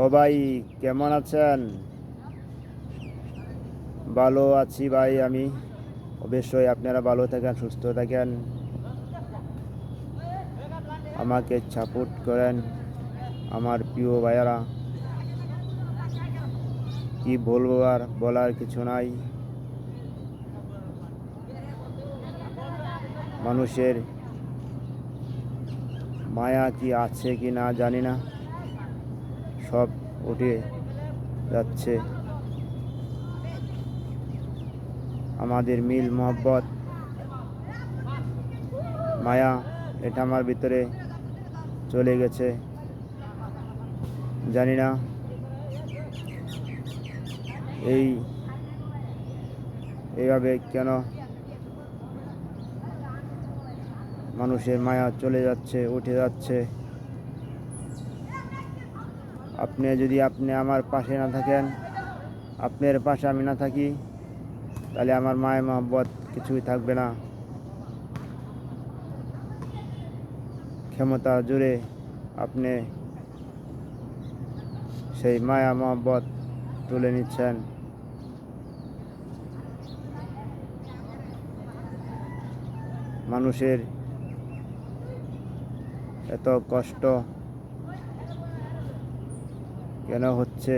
ও ভাই, কেমন আছেন? ভালো আছি ভাই আমি। অবশ্যই আপনারা ভালো থাকেন, সুস্থ থাকেন, আমাকে সাপোর্ট করেন আমার প্রিয় ভাইয়ারা। কি বলবো, আর বলার কিছু নাই। মানুষের মায়া কি আছে কি না জানি না, সব উঠে যাচ্ছে। আমাদের মিল মহব্বত মায়া, এটা আমার ভিতরে চলে গেছে। জানি না এইভাবে কেন মানুষের মায়া চলে যাচ্ছে, উঠে যাচ্ছে। আপনি আমার পাশে না থাকেন, আপনার পাশে আমি না থাকি, তাহলে আমার মায়া মহব্বত কিছুই থাকবে না। ক্ষমতা জুড়ে আপনি সেই মায়া মহব্বত তুলে নিচ্ছেন। মানুষের এত কষ্ট কেন হচ্ছে?